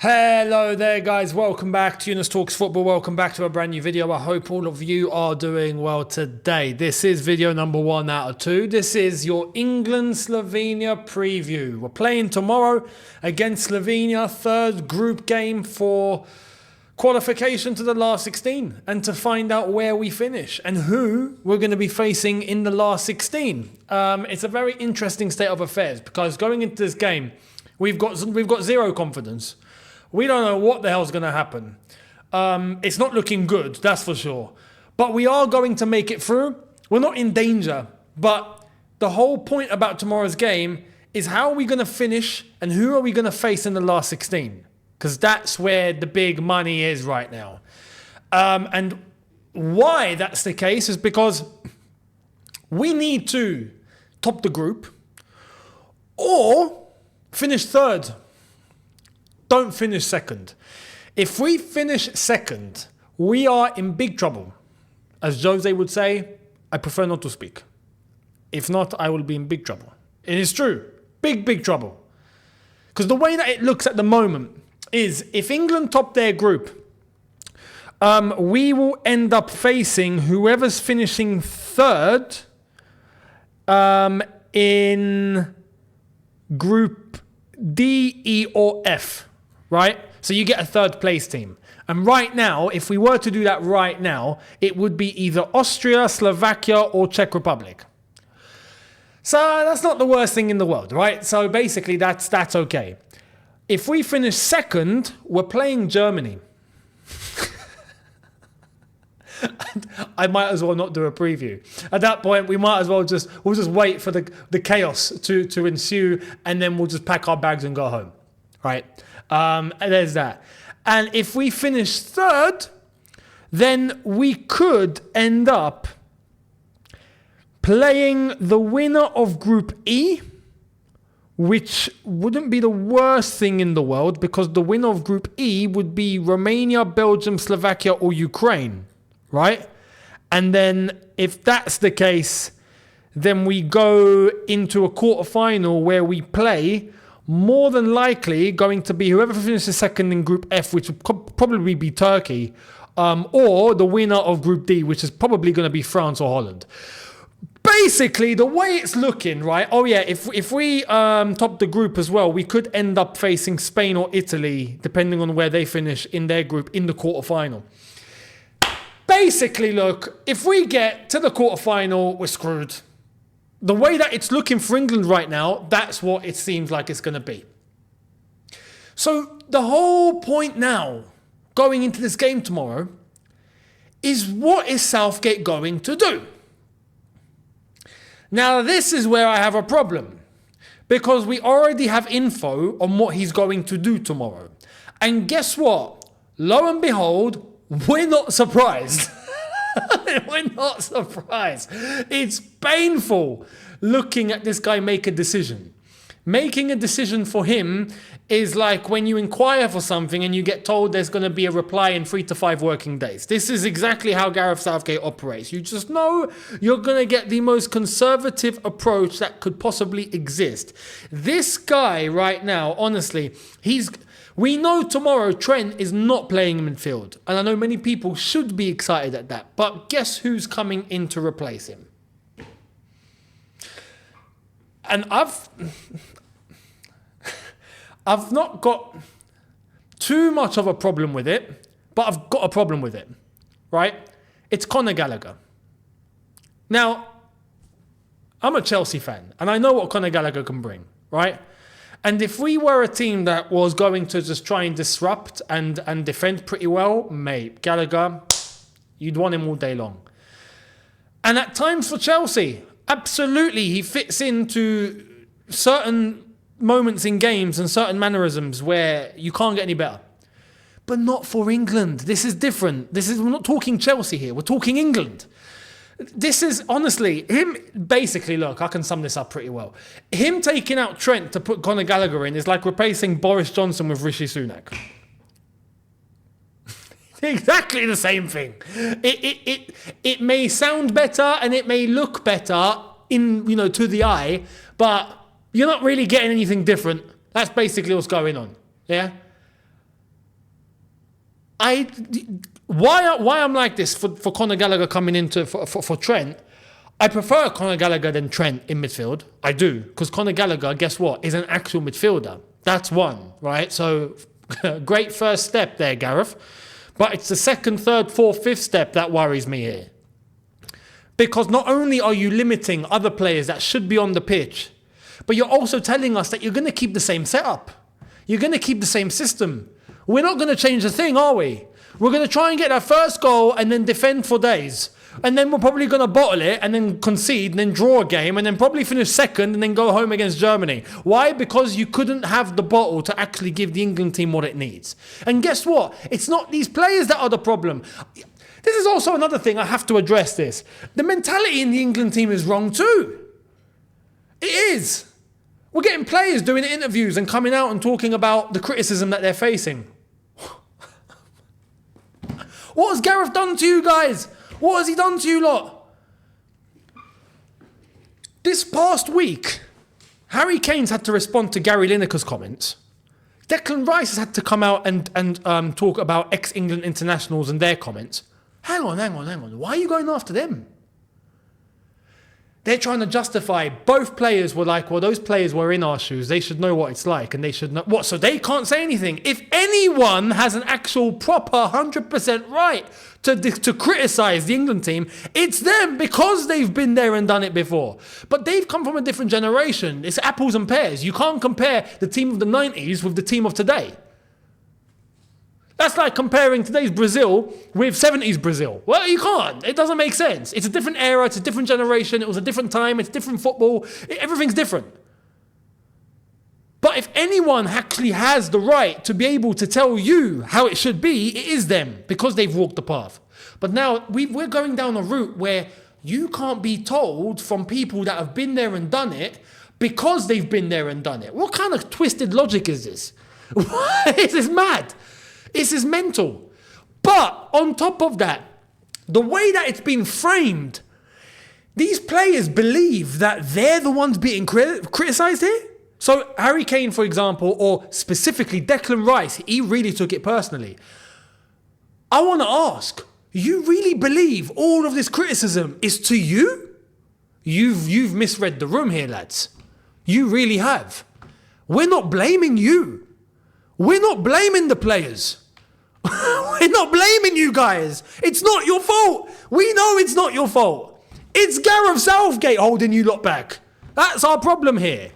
Hello there guys, welcome back to Younes Talks Football, welcome back to a brand new video. I hope all of you are doing well today. This is video number 1 out of 2. This is your England-Slovenia preview. We're playing tomorrow against Slovenia, third group game for qualification to the last 16 and to find out where we finish and who we're going to be facing in the last 16. It's a very interesting state of affairs because going into this game, we've got zero confidence. We don't know what the hell's going to happen. It's not looking good, that's for sure. But we are going to make it through. We're not in danger. But the whole point about tomorrow's game is how are we going to finish and who are we going to face in the last 16? Because that's where the big money is right now. And why that's the case is because we need to top the group or finish third. Don't finish second. If we finish second, we are in big trouble. As Jose would say, I prefer not to speak. If not, I will be in big trouble. It is true. Big trouble. Because the way that it looks at the moment is if England top their group, we will end up facing whoever's finishing third in Group D, E, or F. Right? So you get a third place team. And right now, if we were to do that right now, it would be either Austria, Slovakia, or Czech Republic. So that's not the worst thing in the world, right? So basically, that's okay. If we finish second, we're playing Germany. I might as well not do a preview. At that point, we might as well we'll just wait for the chaos to ensue, and then we'll just pack our bags and go home, right? There's that. And if we finish third, then we could end up playing the winner of Group E, which wouldn't be the worst thing in the world because the winner of Group E would be Romania, Belgium, Slovakia, or Ukraine, right? And then if that's the case, then we go into a quarterfinal where we play more than likely going to be whoever finishes second in Group F, which would probably be Turkey, or the winner of Group D, which is probably going to be France or Holland. Basically, the way it's looking, right? Oh yeah, if we top the group as well, we could end up facing Spain or Italy, depending on where they finish in their group in the quarterfinal. Basically, look, if we get to the quarterfinal, we're screwed. The way that it's looking for England right now, that's what it seems like it's going to be. So the whole point now, going into this game tomorrow, is what is Southgate going to do? Now, this is where I have a problem. Because we already have info on what he's going to do tomorrow. And guess what? Lo and behold, we're not surprised. We're not surprised. It's painful looking at this guy make a decision. Making a decision for him is like when you inquire for something and you get told there's going to be a reply in 3 to 5 working days. This is exactly how Gareth Southgate operates. You just know you're going to get the most conservative approach that could possibly exist. This guy right now, honestly, we know tomorrow Trent is not playing in midfield. And I know many people should be excited at that. But guess who's coming in to replace him? And I've not got too much of a problem with it, but I've got a problem with it, right? It's Conor Gallagher. Now, I'm a Chelsea fan, and I know what Conor Gallagher can bring, right? And if we were a team that was going to just try and disrupt and defend pretty well, mate, Gallagher, you'd want him all day long. And at times for Chelsea, absolutely, he fits into certain moments in games and certain mannerisms where you can't get any better. But not for England. This is different. We're not talking Chelsea here. We're talking England. This is, honestly, him, basically, look, I can sum this up pretty well. Him taking out Trent to put Conor Gallagher in is like replacing Boris Johnson with Rishi Sunak. Exactly the same thing. It may sound better and it may look better to the eye, but you're not really getting anything different. That's basically what's going on. Yeah? why I'm like this for Conor Gallagher coming into for Trent. I prefer Conor Gallagher than Trent in midfield. I do, because Conor Gallagher, guess what, is an actual midfielder. That's one, right? So great first step there, Gareth. But it's the second, third, fourth, fifth step that worries me here. Because not only are you limiting other players that should be on the pitch, but you're also telling us that you're going to keep the same setup. You're going to keep the same system. We're not going to change a thing, are we? We're going to try and get our first goal and then defend for days. And then we're probably going to bottle it and then concede and then draw a game and then probably finish second and then go home against Germany. Why? Because you couldn't have the bottle to actually give the England team what it needs. And guess what? It's not these players that are the problem. This is also another thing I have to address this. The mentality in the England team is wrong too. It is. We're getting players doing interviews and coming out and talking about the criticism that they're facing. What has Gareth done to you guys? What has he done to you lot? This past week, Harry Kane's had to respond to Gary Lineker's comments. Declan Rice has had to come out and talk about ex-England internationals and their comments. Hang on. Why are you going after them? They're trying to justify. Both players were like, well, those players were in our shoes. They should know what it's like and they should know. What? So they can't say anything. If anyone has an actual proper 100% right to criticise the England team, it's them, because they've been there and done it before. But they've come from a different generation. It's apples and pears. You can't compare the team of the 90s with the team of today. That's like comparing today's Brazil with 70s Brazil. Well, you can't. It doesn't make sense. It's a different era. It's a different generation. It was a different time. It's different football. Everything's different. But if anyone actually has the right to be able to tell you how it should be, it is them, because they've walked the path. But now we're going down a route where you can't be told from people that have been there and done it because they've been there and done it. What kind of twisted logic is this? This is mad. This is mental. But on top of that, the way that it's been framed, these players believe that they're the ones being criticised here. So Harry Kane, for example, or specifically Declan Rice, he really took it personally. I want to ask, you really believe all of this criticism is to you? You've misread the room here, lads. You really have. We're not blaming you. We're not blaming the players. We're not blaming you guys. It's not your fault. We know it's not your fault. It's Gareth Southgate holding you lot back. That's our problem here.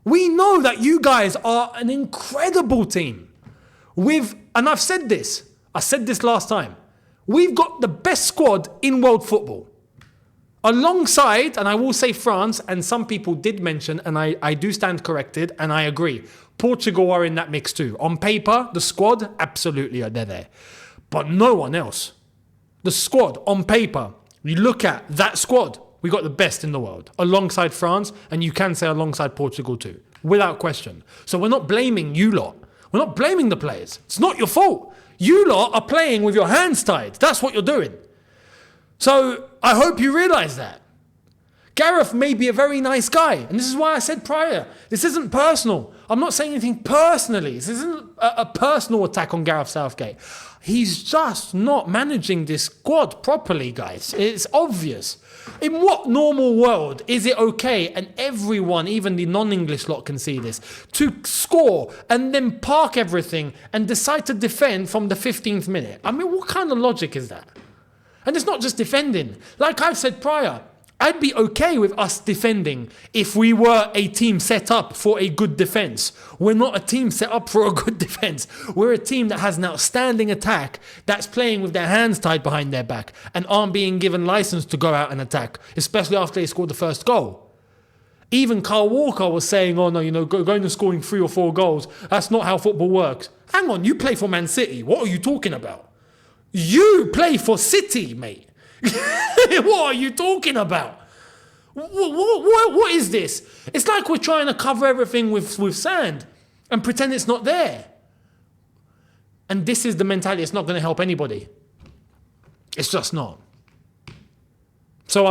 We know that you guys are an incredible team. And I've said this. I said this last time. We've got the best squad in world football. Alongside, and I will say France, and some people did mention, and I do stand corrected, and I agree, Portugal are in that mix too. On paper, the squad, absolutely, they're there. But no one else. The squad, on paper, you look at that squad, we got the best in the world. Alongside France, and you can say alongside Portugal too. Without question. So we're not blaming you lot. We're not blaming the players. It's not your fault. You lot are playing with your hands tied. That's what you're doing. So I hope you realise that. Gareth may be a very nice guy. And this is why I said prior, this isn't personal. I'm not saying anything personally. This isn't a personal attack on Gareth Southgate. He's just not managing this squad properly, guys. It's obvious. In what normal world is it okay, and everyone, even the non-English lot can see this, to score and then park everything and decide to defend from the 15th minute? I mean, what kind of logic is that? And it's not just defending. Like I've said prior, I'd be okay with us defending if we were a team set up for a good defence. We're not a team set up for a good defence. We're a team that has an outstanding attack that's playing with their hands tied behind their back and aren't being given license to go out and attack, especially after they scored the first goal. Even Kyle Walker was saying, oh no, going and scoring 3 or 4 goals, that's not how football works. Hang on, you play for Man City. What are you talking about? You play for City, mate. What are you talking about? What is this? It's like we're trying to cover everything with sand and pretend it's not there. And this is the mentality. It's not going to help anybody. It's just not. So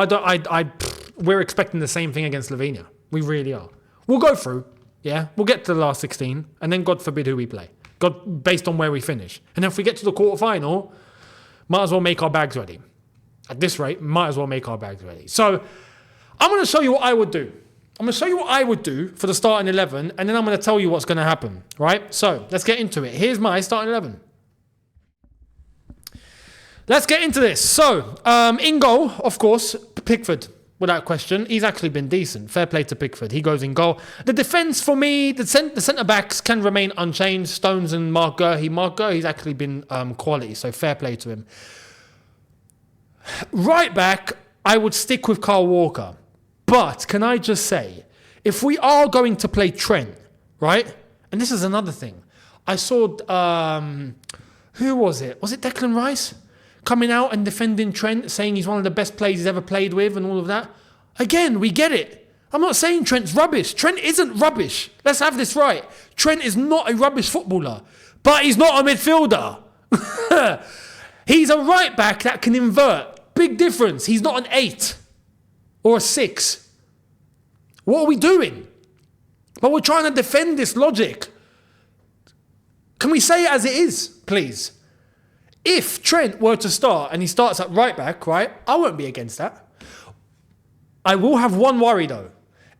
we're expecting the same thing against Slovenia. We really are. We'll go through. Yeah, we'll get to the last 16, and then God forbid who we play. based on where we finish. And if we get to the quarterfinal, might as well make our bags ready. At this rate, might as well make our bags ready. So I'm going to show you what I would do. I'm going to show you what I would do for the starting 11, and then I'm going to tell you what's going to happen, right? So let's get into it. Here's my starting 11. Let's get into this. So in goal, of course, Pickford, without question. He's actually been decent. Fair play to Pickford. He goes in goal. The defence for me, the centre-backs can remain unchanged. Stones and Mark Gurhey. Mark Gurhey's actually been quality, so fair play to him. Right back, I would stick with Kyle Walker. But can I just say, if we are going to play Trent, right? And this is another thing. I saw, who was it? Was it Declan Rice? Coming out and defending Trent, saying he's one of the best players he's ever played with and all of that. Again, we get it. I'm not saying Trent's rubbish. Trent isn't rubbish. Let's have this right. Trent is not a rubbish footballer. But he's not a midfielder. He's a right back that can invert. Big difference. He's not an 8 or a 6. What are we doing? But we're trying to defend this logic. Can we say it as it is, please? If Trent were to start and he starts at right back, right, I won't be against that. I will have one worry though,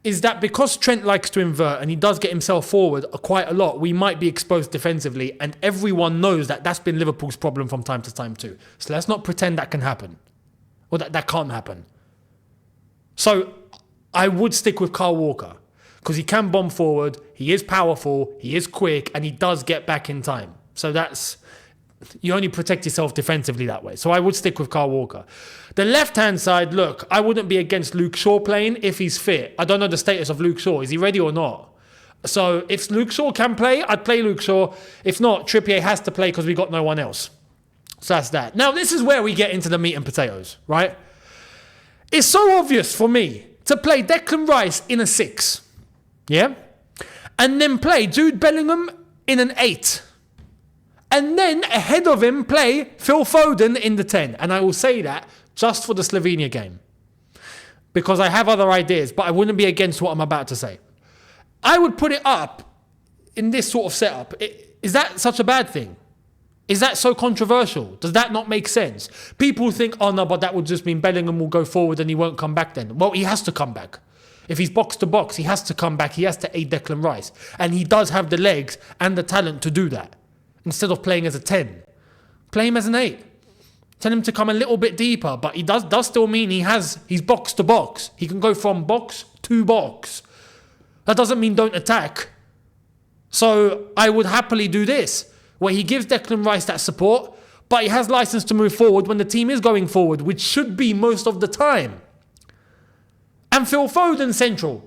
is that because Trent likes to invert and he does get himself forward quite a lot, we might be exposed defensively, and everyone knows that that's been Liverpool's problem from time to time too. So let's not pretend that can happen, or that can't happen. So I would stick with Kyle Walker because he can bomb forward, he is powerful, he is quick, and he does get back in time. So that's... You only protect yourself defensively that way. So I would stick with Kyle Walker. The left-hand side, look, I wouldn't be against Luke Shaw playing if he's fit. I don't know the status of Luke Shaw. Is he ready or not? So if Luke Shaw can play, I'd play Luke Shaw. If not, Trippier has to play because we got no one else. So that's that. Now, this is where we get into the meat and potatoes, right? It's so obvious for me to play Declan Rice in a 6, yeah? And then play Jude Bellingham in an 8. And then ahead of him play Phil Foden in the 10. And I will say that just for the Slovenia game. Because I have other ideas, but I wouldn't be against what I'm about to say. I would put it up in this sort of setup. Is that such a bad thing? Is that so controversial? Does that not make sense? People think, oh no, but that would just mean Bellingham will go forward and he won't come back then. Well, he has to come back. If he's box to box, he has to come back. He has to aid Declan Rice. And he does have the legs and the talent to do that. Instead of playing as a 10. Play him as an 8. Tell him to come a little bit deeper, but he does still mean he's box to box. He can go from box to box. That doesn't mean don't attack. So I would happily do this, where he gives Declan Rice that support, but he has license to move forward when the team is going forward, which should be most of the time. And Phil Foden central.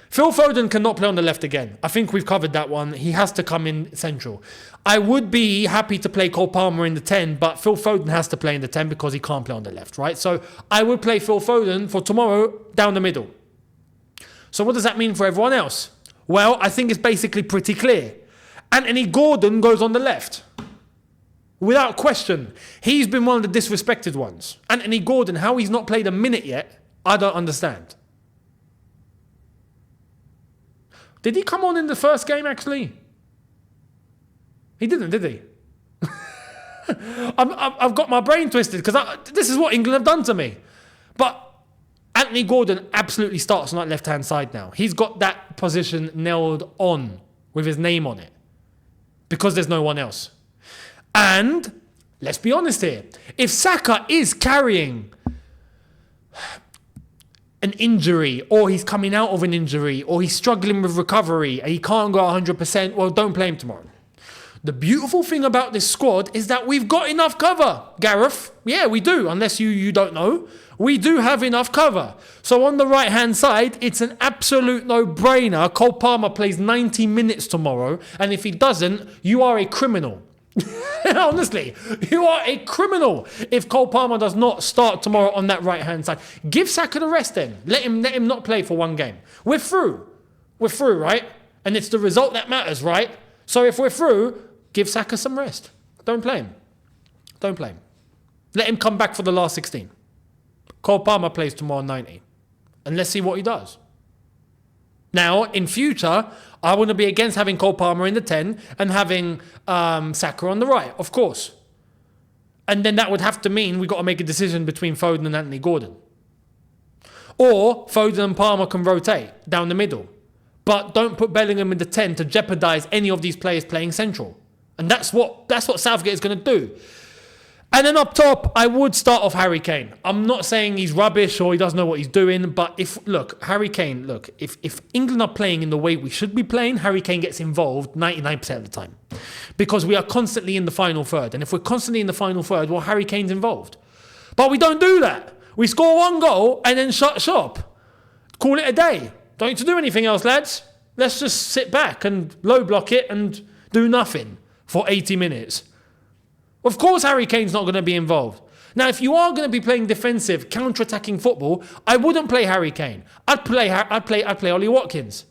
Phil Foden cannot play on the left again. I think we've covered that one. He has to come in central. I would be happy to play Cole Palmer in the 10, but Phil Foden has to play in the 10 because he can't play on the left, right? So I would play Phil Foden for tomorrow down the middle. So what does that mean for everyone else? Well, I think it's basically pretty clear. Anthony Gordon goes on the left. Without question. He's been one of the disrespected ones. Anthony Gordon, how he's not played a minute yet, I don't understand. Did he come on in the first game, actually? He didn't, did he? I've got my brain twisted because this is what England have done to me. But Anthony Gordon absolutely starts on that left-hand side now. He's got that position nailed on with his name on it because there's no one else. And let's be honest here. If Saka is carrying an injury, or he's coming out of an injury, or he's struggling with recovery and he can't go 100%, well, don't play him tomorrow. The beautiful thing about this squad is that we've got enough cover, Gareth. Yeah, we do, unless you don't know. We do have enough cover. So on the right-hand side, it's an absolute no-brainer. Cole Palmer plays 90 minutes tomorrow, and if he doesn't, you are a criminal. Honestly, you are a criminal if Cole Palmer does not start tomorrow on that right-hand side. Give Saka the rest then. Let him not play for one game. We're through. We're through, right? And it's the result that matters, right? So if we're through, give Saka some rest. Don't play him. Don't play him. Let him come back for the last 16. Cole Palmer plays tomorrow 90. And let's see what he does. Now, in future, I wouldn't be against having Cole Palmer in the 10 and having Saka on the right, of course. And then that would have to mean we've got to make a decision between Foden and Anthony Gordon. Or Foden and Palmer can rotate down the middle. But don't put Bellingham in the 10 to jeopardise any of these players playing central. And that's what Southgate is going to do. And then up top, I would start off Harry Kane. I'm not saying he's rubbish or he doesn't know what he's doing, but if England are playing in the way we should be playing, Harry Kane gets involved 99% of the time. Because we are constantly in the final third. And if we're constantly in the final third, well, Harry Kane's involved. But we don't do that. We score one goal and then shut shop. Call it a day. Don't need to do anything else, lads. Let's just sit back and low block it and do nothing for 80 minutes. Of course Harry Kane's not going to be involved. Now, if you are going to be playing defensive, counter-attacking football, I wouldn't play Harry Kane. I'd play Ollie Watkins.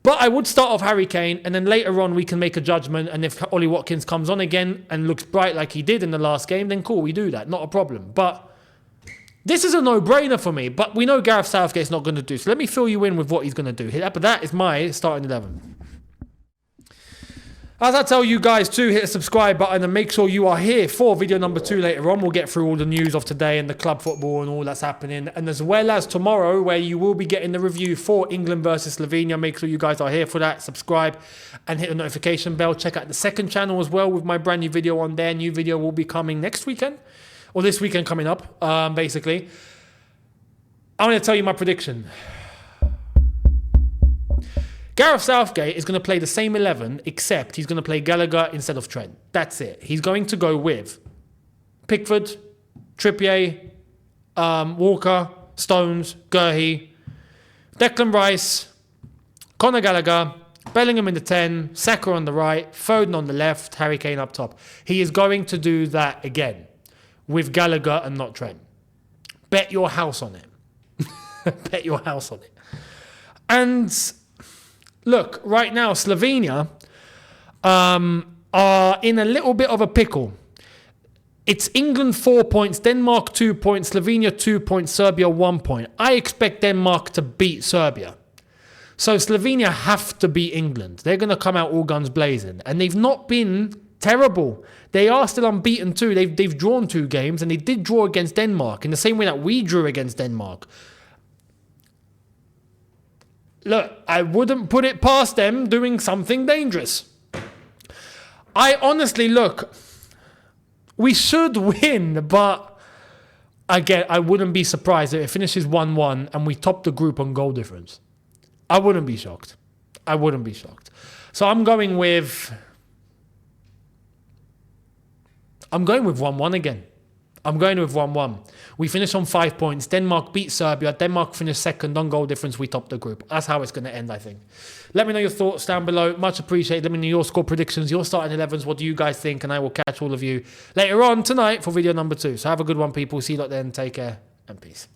But I would start off Harry Kane, and then later on we can make a judgment, and if Ollie Watkins comes on again and looks bright like he did in the last game, then cool, we do that. Not a problem. But this is a no-brainer for me, but we know Gareth Southgate's not going to do. So let me fill you in with what he's going to do. But that is my starting 11. As I tell you guys too, hit the subscribe button and make sure you are here for video number 2 later on. We'll get through all the news of today and the club football and all that's happening. And as well as tomorrow, where you will be getting the review for England versus Slovenia. Make sure you guys are here for that. Subscribe and hit the notification bell. Check out the second channel as well with my brand new video on there. New video will be coming next weekend. Or this weekend coming up, basically. I'm going to tell you my prediction. Gareth Southgate is going to play the same 11, except he's going to play Gallagher instead of Trent. That's it. He's going to go with Pickford, Trippier, Walker, Stones, Gurhey, Declan Rice, Conor Gallagher, Bellingham in the 10, Saka on the right, Foden on the left, Harry Kane up top. He is going to do that again with Gallagher and not Trent. Bet your house on it. Bet your house on it. And look, right now, Slovenia are in a little bit of a pickle. It's England 4 points, Denmark 2 points, Slovenia 2 points, Serbia 1 point. I expect Denmark to beat Serbia. So Slovenia have to beat England. They're going to come out all guns blazing. And they've not been terrible. They are still unbeaten too. They've drawn 2 games, and they did draw against Denmark in the same way that we drew against Denmark. Look, I wouldn't put it past them doing something dangerous. I honestly, look, we should win, but again, I wouldn't be surprised if it finishes 1-1 and we top the group on goal difference. I wouldn't be shocked. I wouldn't be shocked. So I'm going with 1-1 again. I'm going with 1-1. We finish on 5 points. Denmark beat Serbia. Denmark finished second on goal difference. We top the group. That's how it's going to end, I think. Let me know your thoughts down below. Much appreciated. Let me know your score predictions, your starting 11s. What do you guys think? And I will catch all of you later on tonight for video number 2. So have a good one, people. See you lot then. Take care and peace.